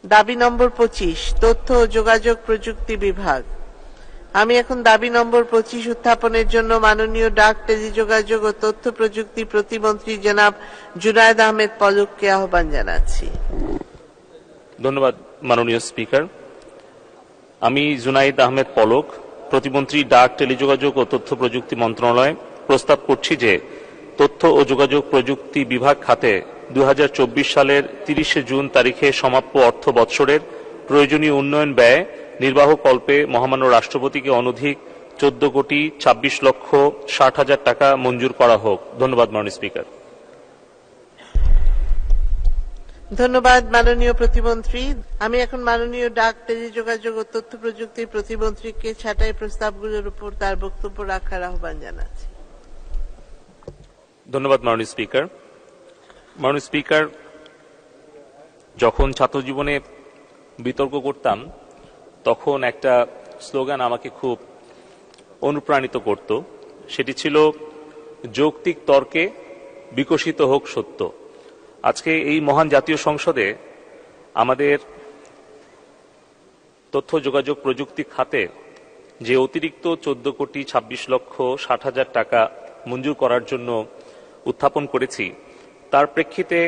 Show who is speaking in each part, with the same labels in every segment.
Speaker 1: দাবি নম্বর 25, তথ্য ও যোগাযোগ প্রযুক্তি বিভাগ। আমি এখন দাবি নম্বর 25 উত্থাপনের জন্য মাননীয় ডাক, টেলিযোগাযোগ ও তথ্য প্রযুক্তি প্রতিমন্ত্রী জনাব জুনায়েদ আহমেদ পলককে আহ্বান জানাচ্ছি।
Speaker 2: ধন্যবাদ মাননীয় স্পিকার। আমি জুনায়েদ আহমেদ পলক, প্রতিমন্ত্রী ডাক, টেলিযোগাযোগ ও তথ্য প্রযুক্তি মন্ত্রণালয় প্রস্তাব করছি যে তথ্য ও যোগাযোগ প্রযুক্তি বিভাগ খাতে 2024 সালের 30 জুন তারিখে সমাপ্য অর্থ বৎসরের প্রয়োজনীয় উন্নয়ন ব্যয় নির্বাহ কল্পে মহামান্য রাষ্ট্রপতিকে অনধিক 14,26,60,000 টাকা মঞ্জুর করা হোক। ধন্যবাদ মাননীয় স্পিকার।
Speaker 1: ধন্যবাদ মাননীয় প্রতিমন্ত্রী। আমি এখন মাননীয় ডাক, টেলিযোগাযোগ ও তথ্য প্রযুক্তি প্রতিমন্ত্রীকে ছাঁটাই প্রস্তাবগুলোর উপর তার বক্তব্য রাখার আহ্বান জানাচ্ছি।
Speaker 2: ধন্যবাদ মাননীয় স্পিকার। মাননীয় স্পিকার, যখন ছাত্র জীবনে বিতর্ক করতাম তখন একটা স্লোগান আমাকে খুব অনুপ্রাণিত করত। সেটি ছিল যৌক্তিক তর্কে বিকশিত হোক সত্য। আজকে এই মহান জাতীয় সংসদে আমাদের তথ্য যোগাযোগ প্রযুক্তি খাতে যে অতিরিক্ত 14,26,60,000 টাকা মঞ্জুর করার জন্য উত্থাপন করেছি, তার প্রেক্ষিতে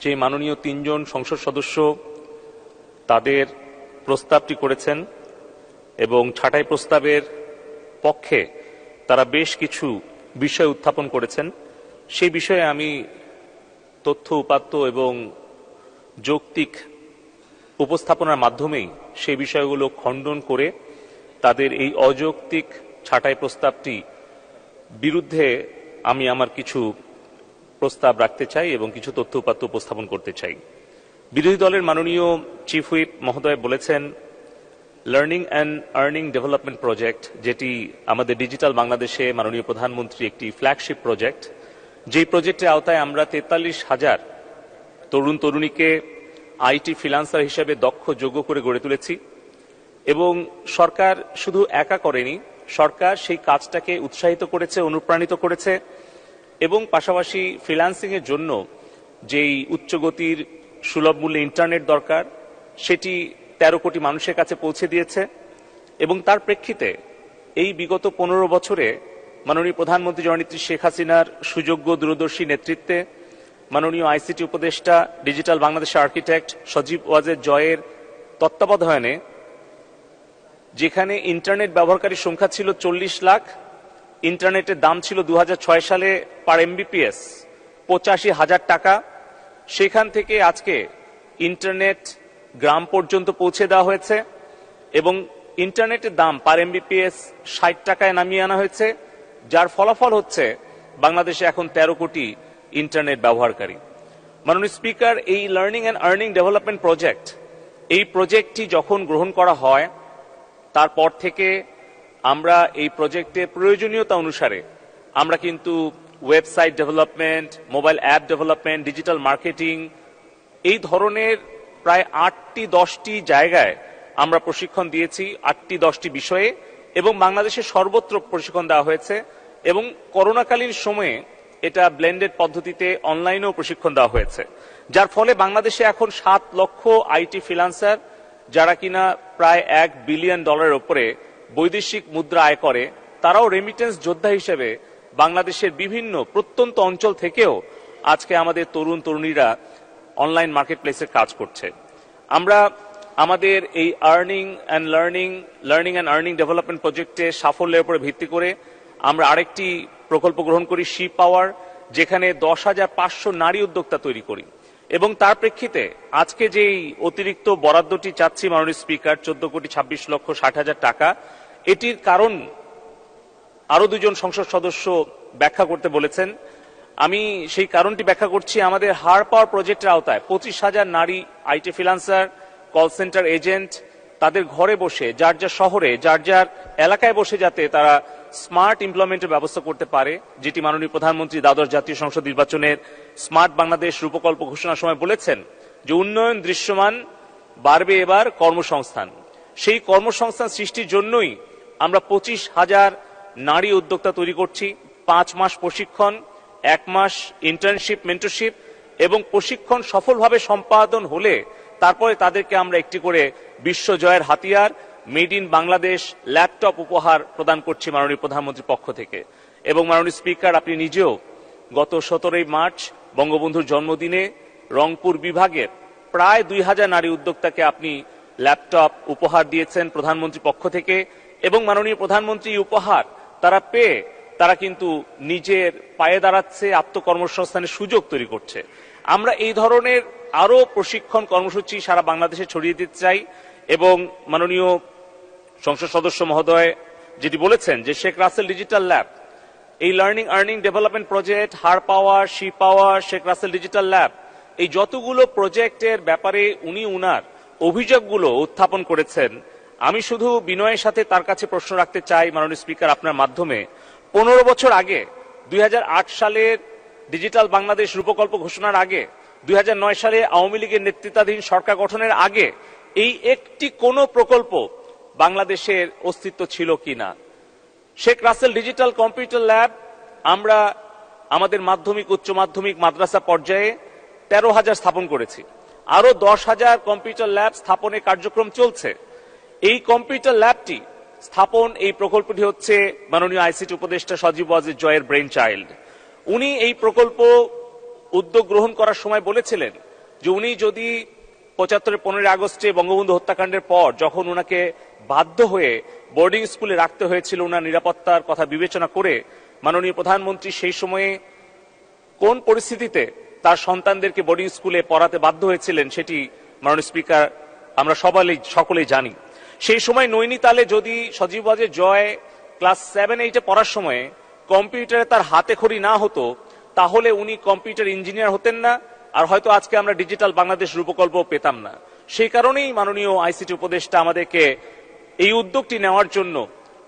Speaker 2: যে মাননীয় 3 জন সংসদ সদস্য তাদের প্রস্তাবটি করেছেন এবং ছাঁটাই প্রস্তাবের পক্ষে তারা বেশ কিছু বিষয় উত্থাপন করেছেন, সেই বিষয়ে আমি তথ্য উপাত্ত এবং যৌক্তিক উপস্থাপনার মাধ্যমেই সেই বিষয়গুলো খণ্ডন করে তাদের এই অযৌক্তিক ছাঁটাই প্রস্তাবটি বিরুদ্ধে আমি আমার কিছু প্রস্তাব রাখতে চাই এবং কিছু তথ্য উপাত্ত উপস্থাপন করতে চাই। বিরোধী দলের মাননীয় চিফ হুইপ মহোদয় বলেছেন learning and earning development project, যেটি আমাদের ডিজিটাল বাংলাদেশে মাননীয় প্রধানমন্ত্রী একটি ফ্ল্যাগশিপ প্রজেক্ট, যেই প্রজেক্টের আওতায় আমরা 43,000 তরুণ তরুণীকে আইটি ফ্রিল্যান্সার হিসেবে দক্ষ যোগ্য করে গড়ে তুলেছি। এবং সরকার শুধু একা করেনি, সরকার সেই কাজটাকে উৎসাহিত করেছে, অনুপ্রাণিত করেছে এবং পাশাপাশি ফ্রিল্যান্সিং এর জন্য যেই উচ্চগতির সুলভ মূল্যে ইন্টারনেট দরকার সেটি 13 কোটি মানুষের কাছে পৌঁছে দিয়েছে। এবং তার প্রেক্ষিতে এই বিগত 15 বছরে মাননীয় প্রধানমন্ত্রী জননেত্রী শেখ হাসিনার সুযোগ্য দূরদর্শী নেতৃত্বে মাননীয় আইসিটি উপদেষ্টা, ডিজিটাল বাংলাদেশের আর্কিটেক্ট সজীব ওয়াজেদ জয়ের তত্ত্বাবধানে যেখানে ইন্টারনেট ব্যবহারকারীর সংখ্যা ছিল 40 লাখ, ইন্টারনেটের দাম ছিল 2006 সালে পার এমবিপিএস 85,000 টাকা, সেখান থেকে আজকে ইন্টারনেট গ্রাম পর্যন্ত পৌঁছে দেওয়া হয়েছে এবং ইন্টারনেটের দাম পার এমবিপিএস 60 টাকায় নামিয়ে আনা হয়েছে, যার ফলাফল হচ্ছে বাংলাদেশে এখন 13 কোটি ইন্টারনেট ব্যবহারকারী। মাননীয় স্পিকার, এই learning and earning development project, এই প্রজেক্টটি যখন গ্রহণ করা হয় তারপর থেকে আমরা এই প্রজেক্টের প্রয়োজনীয়তা অনুসারে আমরা কিন্তু website development, mobile app development, digital marketing, এই ধরনের প্রায় 8টি-10টি জায়গায় আমরা প্রশিক্ষণ দিয়েছি, 8টি-10টি বিষয়ে, এবং বাংলাদেশের সর্বত্র প্রশিক্ষণ দেওয়া হয়েছে এবং করোনাকালীন সময়ে এটা ব্লেন্ডেড পদ্ধতিতে অনলাইনেও প্রশিক্ষণ দেওয়া হয়েছে, যার ফলে বাংলাদেশে এখন 7 লক্ষ আইটি ফ্রিল্যান্সার যারা কিনা প্রায় $1 বিলিয়ন উপরে বৈদেশিক মুদ্রা আয় করে, তারাও রেমিটেন্স যোদ্ধা হিসেবে বাংলাদেশের বিভিন্ন প্রত্যন্ত অঞ্চল থেকেও আজকে আমাদের তরুণ তরুণীরা অনলাইন মার্কেট প্লেসে কাজ করছে। আমরা আমাদের এই লার্নিং অ্যান্ড আর্নিং ডেভেলপমেন্ট প্রজেক্টে সাফল্যের উপরে ভিত্তি করে আমরা আরেকটি প্রকল্প গ্রহণ করি, শি পাওয়ার, যেখানে 10,500 নারী উদ্যোক্তা তৈরি করি এবং তার প্রেক্ষিতে আজকে যেই অতিরিক্ত বরাদ্দটি চাচ্ছি মাননীয় স্পিকার 14,26,60,000 টাকা, এটির কারণ আরো 2 জন সংসদ সদস্য ব্যাখ্যা করতে বলেছেন। আমি সেই কারণটি ব্যাখ্যা করছি। আমাদের হার পাওয়ার প্রজেক্টের আওতায় 25,000 নারী IT freelancer, call centre agent তাদের ঘরে বসে যার যার শহরে যার যার এলাকায় বসে যাতে তারা স্মার্ট এমপ্লয়মেন্টের ব্যবস্থা করতে পারে, যেটি মাননীয় প্রধানমন্ত্রী দ্বাদশ জাতীয় সংসদ নির্বাচনের স্মার্ট বাংলাদেশ রূপকল্প ঘোষণার সময় বলেছেন যে উন্নয়ন দৃশ্যমান, বাড়বে এবার কর্মসংস্থান। সেই কর্মসংস্থান সৃষ্টির জন্যই আমরা 25,000 নারী উদ্যোক্তা তৈরি করছি। 5 মাস প্রশিক্ষণ, 1 মাস ইন্টার্নশিপ, মেন্টরশিপ এবং প্রশিক্ষণ সফলভাবে সম্পাদন হলে তারপরে তাদেরকে আমরা একটি করে বিশ্বজয়ের হাতিয়ার মেড ইন বাংলাদেশ ল্যাপটপ উপহার প্রদান করছি মাননীয় প্রধানমন্ত্রীর পক্ষ থেকে। এবং মাননীয় স্পিকার, আপনি নিজেও গত 17 মার্চ বঙ্গবন্ধুর জন্মদিনে রংপুর বিভাগের প্রায় 2000 নারী উদ্যোক্তাকে আপনি ল্যাপটপ উপহার দিয়েছেন প্রধানমন্ত্রীর পক্ষ থেকে। এবং মাননীয় প্রধানমন্ত্রী উপহার তারা পেয়ে তারা কিন্তু নিজের পায়ে দাঁড়াচ্ছে, আত্মকর্মসংস্থানের সুযোগ তৈরি করছে। আমরা এই ধরনের আরো প্রশিক্ষণ কর্মসূচি সারা বাংলাদেশে ছড়িয়ে দিতে চাই। এবং মাননীয় সংসদ সদস্য মহোদয় যেটি বলেছেন যে শেখ রাসেল ডিজিটাল ল্যাব, এই learning earning development project, her power, she power, Sheikh Russel digital lab, এই যতগুলো প্রজেক্টের ব্যাপারে উনি উনার অভিযোগগুলো উত্থাপন করেছেন, আমি শুধু বিনয়ের সাথে তার কাছে প্রশ্ন রাখতে চাই মাননীয় স্পিকার আপনার মাধ্যমে, 15 বছর আগে 2008 সালের ডিজিটাল বাংলাদেশ রূপকল্প ঘোষণার আগে, 2009 সালে আওয়ামী লীগের নেতৃত্বাধীন সরকার গঠনের আগে এই একটি কোন প্রকল্প বাংলাদেশের অস্তিত্ব ছিল কিনা? Sheikh Russel digital computer lab আমরা আমাদের মাধ্যমিক, উচ্চ মাধ্যমিক, মাদ্রাসা পর্যায়ে 13,000 স্থাপন করেছি। আরো 10,000 কম্পিউটার ল্যাব স্থাপনের কার্যক্রম চলছে। এই কম্পিউটার ল্যাবটি স্থাপন, এই প্রকল্পটি হচ্ছে মাননীয় আইসিটি উপদেষ্টা সজীব ওয়াজেদ জয়ের ব্রেইন চাইল্ড। উনি এই প্রকল্প উদ্যোগ গ্রহণ করার সময় বলেছিলেন যে উনি যদি 75 15 আগস্টে বঙ্গবন্ধু হত্যাকাণ্ডের পর যখন ওনাকে বাধ্য হয়ে বোর্ডিং স্কুলে রাখতে হয়েছিল ওনার নিরাপত্তার কথা বিবেচনা করে, মাননীয় প্রধানমন্ত্রী সেই সময়ে কোন পরিস্থিতিতে তার সন্তানদেরকে বোর্ডিং স্কুলে পড়াতে বাধ্য হয়েছিলেন সেটি মাননীয় স্পিকার আমরা সকলেই জানি। সেই সময় নৈনিতালে যদি সজীব ওয়াজেদ জয় ক্লাস 7-8 পড়ার সময় কম্পিউটারে তার হাতে খড়ি না হতো, তাহলে উনি কম্পিউটার ইঞ্জিনিয়ার হতেন না, আর হয়তো আজকে আমরা ডিজিটাল বাংলাদেশ রূপকল্প পেতাম না। সেই কারণেই মাননীয় আইসিটি উপদেষ্টা আমাদেরকে এই উদ্যোগটি নেওয়ার জন্য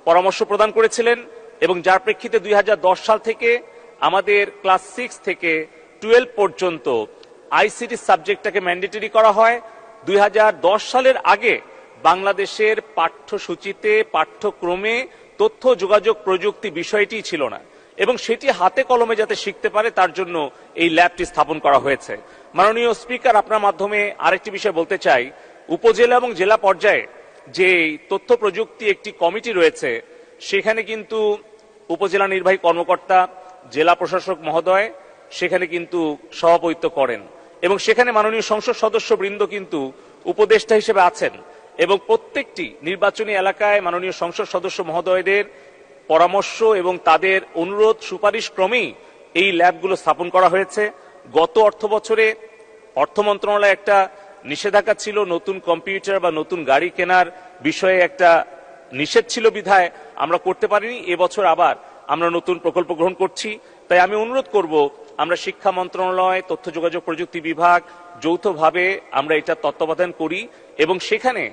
Speaker 2: পরামর্শ প্রদান করেছিলেন। এবং যার প্রেক্ষিতে 2010 সাল থেকে আমাদের ক্লাস 6 থেকে 12 পর্যন্ত আইসিটি সাবজেক্টটাকে ম্যান্ডেটরি করা হয়। 2010 সালের আগে বাংলাদেশের পাঠ্যসূচিতে, পাঠ্যক্রমে তথ্য যোগাযোগ প্রযুক্তি বিষয়টি ছিল না, এবং সেটি হাতে কলমে যাতে শিখতে পারে তার জন্য এই ল্যাবটি স্থাপন করা হয়েছে। মাননীয় স্পিকার, আপনার মাধ্যমে আরেকটি বিষয় বলতে চাই, উপজেলা এবং জেলা পর্যায়ে যে তথ্য প্রযুক্তি একটি কমিটি রয়েছে, সেখানে কিন্তু উপজেলা নির্বাহী কর্মকর্তা, জেলা প্রশাসক মহোদয় সেখানে কিন্তু সভাপতিত্ব করেন, এবং সেখানে মাননীয় সংসদ সদস্য বৃন্দ কিন্তু উপদেষ্টা হিসেবে আছেন। এবং প্রত্যেকটি নির্বাচনী এলাকায় মাননীয় সংসদ সদস্য মহোদয়দের পরামর্শ এবং তাদের অনুরোধ সুপারিশ ক্রমেই এই ল্যাবগুলো স্থাপন করা হয়েছে। গত অর্থ বছরে অর্থ মন্ত্রণালয়ে একটা নিষেধাজ্ঞা ছিল, নতুন কম্পিউটার বা নতুন গাড়ি কেনার বিষয়ে একটা নিষেধ ছিল বিধায় আমরা করতে পারিনি। এবছর আবার আমরা নতুন প্রকল্প গ্রহণ করছি। তাই আমি অনুরোধ করব, আমরা শিক্ষা মন্ত্রণালয়, তথ্য যোগাযোগ প্রযুক্তি বিভাগ যৌথভাবে আমরা এটা তত্ত্বাবধান করি, এবং সেখানে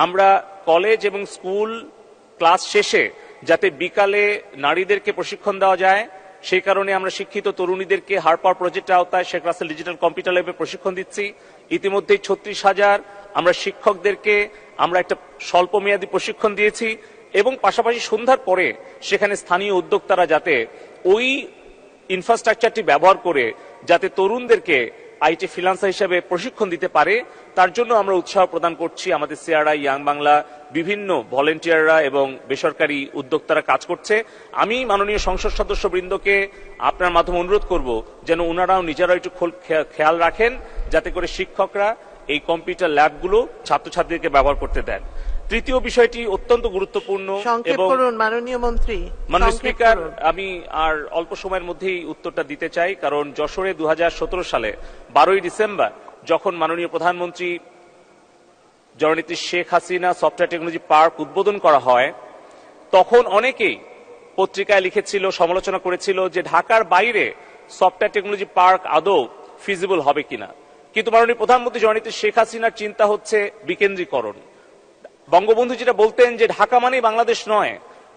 Speaker 2: আমরা কলেজ এবং স্কুল ক্লাস শেষে যাতে বিকালে নারীদেরকে প্রশিক্ষণ দেওয়া যায়, সেই কারণে আমরা শিক্ষিত তরুণীদেরকে হার পাওয়ার প্রজেক্টের আওতায় শেখ রাসেল ডিজিটাল কম্পিউটার ল্যাবে প্রশিক্ষণ দিচ্ছি। ইতিমধ্যেই 36,000 আমরা শিক্ষকদেরকে আমরা একটা স্বল্প মেয়াদী প্রশিক্ষণ দিয়েছি, এবং পাশাপাশি সন্ধ্যার পরে সেখানে স্থানীয় উদ্যোক্তারা যাতে ওই ইনফ্রাস্ট্রাকচারটি ব্যবহার করে যাতে তরুণদেরকে আইটি ফ্রিল্যান্সার হিসেবে প্রশিক্ষণ দিতে পারে, তার জন্য আমরা উৎসাহ প্রদান করছি। আমাদের সিআরআই, ইয়াং বাংলা, বিভিন্ন ভলেন্টিয়াররা এবং বেসরকারি উদ্যোক্তারা কাজ করছে। আমি মাননীয় সংসদ সদস্য বৃন্দকে আপনার মাধ্যমে অনুরোধ করব যেন ওনারাও নিজেরাও একটু খেয়াল রাখেন যাতে করে শিক্ষকরা এই কম্পিউটার ল্যাবগুলো ছাত্রছাত্রীদেরকে ব্যবহার করতে দেন। তৃতীয় বিষয়টি অত্যন্ত গুরুত্বপূর্ণ এবং
Speaker 1: মাননীয় মন্ত্রী,
Speaker 2: মাননীয় স্পিকার, আমি আর অল্প সময়ের মধ্যেই উত্তরটা দিতে চাই, কারণ যশোরে 2017 সালে 12ই ডিসেম্বর যখন মাননীয় প্রধানমন্ত্রী জননেত্রী Sheikh Hasina software technology park উদ্বোধন করা হয়, তখন অনেকেই পত্রিকায় লিখেছিল, সমালোচনা করেছিল যে ঢাকার বাইরে সফটওয়্যার টেকনোলজি পার্ক আদৌ ফিজিবল হবে কিনা। কিন্তু মাননীয় প্রধানমন্ত্রী জননেত্রী শেখ হাসিনার চিন্তা হচ্ছে বিকেন্দ্রীকরণ। বঙ্গবন্ধু যেটা বলতেন যে ঢাকা মানেই বাংলাদেশ নয়,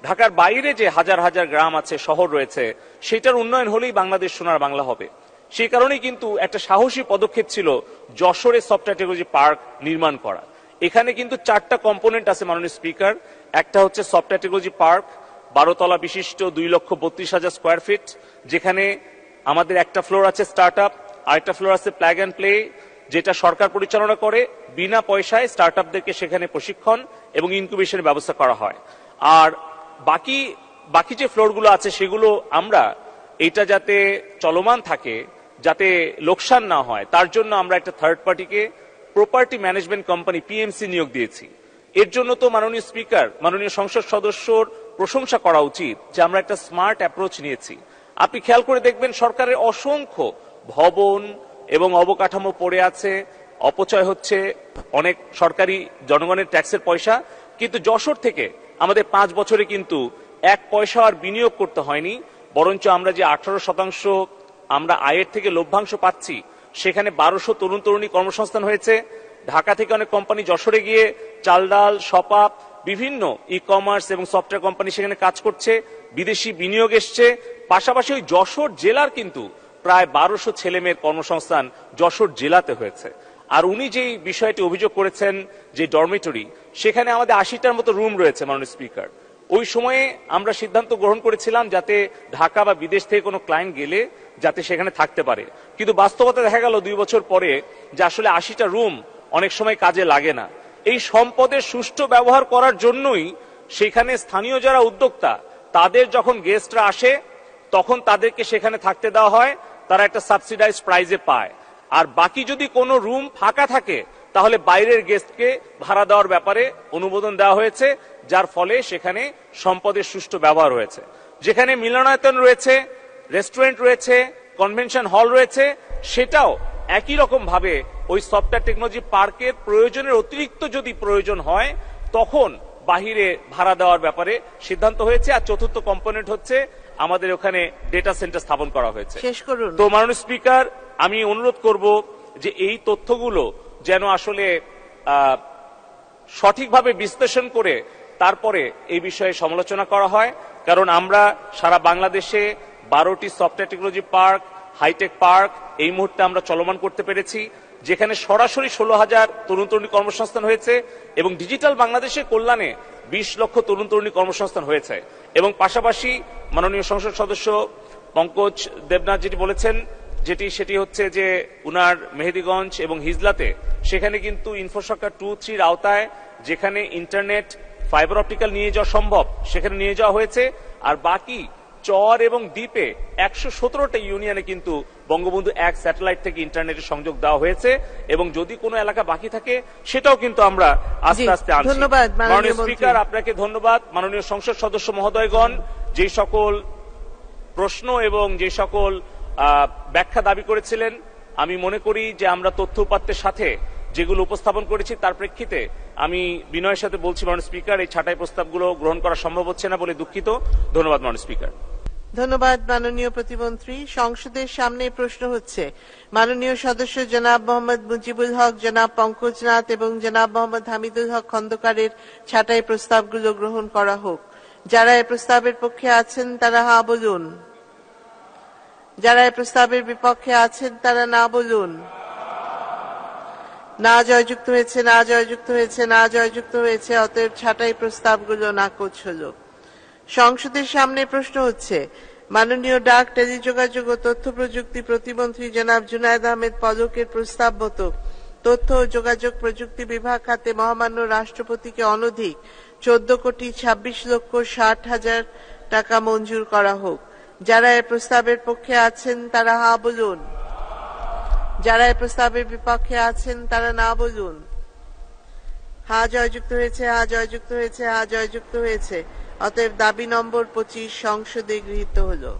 Speaker 2: ঢাকার বাইরে যে হাজার হাজার গ্রাম আছে, শহর রয়েছে, সেটার উন্নয়ন হলেই বাংলাদেশ সোনার বাংলা হবে। সেই কারণেই কিন্তু একটা সাহসী পদক্ষেপ ছিল যশোরে সফটওয়্যার টেকনোলজি পার্ক নির্মাণ করা। এখানে কিন্তু 4টা কম্পোনেন্ট আছে মাননীয় স্পিকার। একটা হচ্ছে সফটওয়্যার টেকনোলজি পার্ক, 12 তলা বিশিষ্ট, 2,32,000 স্কোয়ার ফিট, যেখানে আমাদের একটা ফ্লোর আছে স্টার্ট আপ, আরেকটা ফ্লোর আছে প্ল্যাগ অ্যান্ড প্লে, যেটা সরকার পরিচালনা করে, বিনা পয়সায় স্টার্টআপদেরকে সেখানে প্রশিক্ষণ এবং ইনকিউবেশনের ব্যবস্থা করা হয়। আর বাকি যে ফ্লোরগুলো আছে সেগুলো আমরা এটা যাতে চলমান থাকে, যাতে লোকসান না হয়, তার জন্য আমরা একটা থার্ড পার্টিকে প্রপার্টি ম্যানেজমেন্ট কোম্পানি পিএমসি নিয়োগ দিয়েছি। এর জন্য তো মাননীয় স্পিকার, মাননীয় সংসদ সদস্যর প্রশংসা করা উচিত যে আমরা একটা স্মার্ট অ্যাপ্রোচ নিয়েছি। আপনি খেয়াল করে দেখবেন সরকারের অসংখ্য ভবন এবং অবকাঠামো পড়ে আছে, অপচয় হচ্ছে অনেক সরকারি জনগণের ট্যাক্সের পয়সা, কিন্তু যশোর থেকে আমাদের 5 বছরে কিন্তু 1 পয়সা আর বিনিয়োগ করতে হয়নি, বরঞ্চ আমরা যে 18% আমরা আয়ের থেকে লভ্যাংশ পাচ্ছি, সেখানে 1200 তরুণ তরুণী কর্মসংস্থান হয়েছে। ঢাকা থেকে অনেক কোম্পানি যশোরে গিয়ে চাল ডাল, সপাপ, বিভিন্ন ই কমার্স এবং সফটওয়্যার কোম্পানি সেখানে কাজ করছে, বিদেশি বিনিয়োগ এসছে। পাশাপাশি ওই যশোর জেলার কিন্তু প্রায় 1200 ছেলে মেয়ের কর্মসংস্থান যশোর জেলাতে হয়েছে। আর উনি যেই বিষয়টি অভিযোগ করেছেন যে ডরমিটরি, সেখানে আমাদের 80টার মতো রুম রয়েছে মাননীয় স্পিকার। ওই সময়ে আমরা সিদ্ধান্ত গ্রহণ করেছিলাম যাতে ঢাকা বা বিদেশ থেকে কোনো ক্লায়েন্ট গেলে যাতে সেখানে থাকতে পারে, কিন্তু বাস্তবতা দেখা গেল 2 বছর পরে যে আসলে 80টা রুম অনেক সময় কাজে লাগে না। এই সম্পদের সুষ্ঠু ব্যবহার করার জন্যই সেখানে স্থানীয় যারা উদ্যোক্তা, তাদের যখন গেস্টরা আসে তখন তাদেরকে সেখানে থাকতে দেওয়া হয়, তারা একটা সাবসিডাইজ প্রাইজে পায়। আর বাকি যদি কোনো রুম ফাঁকা থাকে তাহলে বাইরের গেস্টকে ভাড়া দেওয়ার ব্যাপারে অনুমোদন দেওয়া হয়েছে, যার ফলে সেখানে সম্পদের সুষ্ঠু ব্যবহার হয়েছে। যেখানে মিলনায়তন রয়েছে, রেস্টুরেন্ট রয়েছে, কনভেনশন হল রয়েছে, সেটাও একই রকম ভাবে ওই সফটওয়্যার টেকনোলজি পার্কের প্রয়োজনের অতিরিক্ত যদি প্রয়োজন হয় তখন বাহিরে ভাড়া দেওয়ার ব্যাপারে সিদ্ধান্ত হয়েছে। আর চতুর্থ কম্পোনেন্ট হচ্ছে আমাদের ওখানে ডেটা সেন্টার স্থাপন করা হয়েছে।
Speaker 1: শেষ করুন।
Speaker 2: তো মাননীয় স্পিকার, আমি অনুরোধ করব যে এই তথ্যগুলো যেন আসলে সঠিকভাবে বিশ্লেষণ করে তারপরে এই বিষয়ে সমালোচনা করা হয়, কারণ আমরা সারা বাংলাদেশে 12টি software technology park, hitech park এই মুহূর্তে আমরা চলমান করতে পেরেছি, যেখানে সরাসরি 16,000 তরুণ তরুণী কর্মসংস্থান হয়েছে এবং ডিজিটাল বাংলাদেশের কল্যাণে 20 লক্ষ তরুণ তরুণী কর্মসংস্থান হয়েছে। এবং পাশাপাশি মাননীয় সংসদ সদস্য পঙ্কজ দেবনাথ যেটি বলেছেন, সেটি হচ্ছে যে উনার মেহেদিগঞ্জ এবং হিজলাতে সেখানে কিন্তু ইনফ্রাস্ট্রাকচার 2-3 আওতায় যেখানে ইন্টারনেট ফাইবার অপটিক্যাল নিয়ে যাওয়া সম্ভব সেখানে নিয়ে যাওয়া হয়েছে। আর বাকি চর এবং দ্বীপে 117টা ইউনিয়নে কিন্তু বঙ্গবন্ধু 1 স্যাটেলাইট থেকে ইন্টারনেটের সংযোগ দেওয়া হয়েছে, এবং যদি কোনো এলাকা বাকি থাকে সেটাও কিন্তু আমরা আস্তে আস্তে আনছি।
Speaker 1: ধন্যবাদ
Speaker 2: মাননীয় স্পিকার, আপনাকে ধন্যবাদ। মাননীয় সংসদ সদস্য মহোদয়গণ যে সকল প্রশ্ন এবং যে সকল ব্যাখ্যা দাবি করেছিলেন, আমি মনে করি যে আমরা তথ্য উপাত্তের সাথে যেগুলো উপস্থাপন করেছি তার প্রেক্ষিতে আমি বিনয়ের সাথে বলছি মাননীয় স্পিকার, এই ছাঁটাই প্রস্তাবগুলো গ্রহণ করা সম্ভব হচ্ছে না বলে দুঃখিত। ধন্যবাদ মাননীয় স্পিকার।
Speaker 1: ধন্যবাদ মাননীয় প্রতিমন্ত্রী। সংসদের সামনে প্রশ্ন হচ্ছে মাননীয় সদস্য জনাব মোহাম্মদ মুজিবুল হক, জনাব পঙ্কজনাথ এবং জনাব মোহাম্মদ হামিদুল হক খন্দকারের ছাঁটাই প্রস্তাবগুলো গ্রহণ করা হোক। যারা এই প্রস্তাবের পক্ষে আছেন তারা হা বলুন, যারা এই প্রস্তাবের বিপক্ষে আছেন তারা না বলুন। না জয়যুক্ত হয়েছে, না জয়যুক্ত হয়েছে, না জয়যুক্ত হয়েছে। অতএব ছাঁটাই প্রস্তাবগুলো নাকচ হলো। সংসদের সামনে প্রশ্ন হচ্ছে মাননীয় ডাক, টেলিযোগাযোগ ও তথ্য প্রযুক্তি প্রতিমন্ত্রী জনাব জুনায়েদ আহমেদ পলকের প্রস্তাব মতো তথ্য ও যোগাযোগ প্রযুক্তি বিভাগ খাতে মহামান্য রাষ্ট্রপতিকে অনধিক 14,26,60,000 টাকা মঞ্জুর করা হোক। যারা এই প্রস্তাবের পক্ষে আছেন তারা হা বলুন, যারা এই প্রস্তাবের বিপক্ষে আছেন তারা না বলুন। হা জয়যুক্ত হয়েছে, হা জয়যুক্ত হয়েছে, হা জয়যুক্ত হয়েছে। অতএব দাবি নম্বর 25 সংসদে গৃহীত হলো।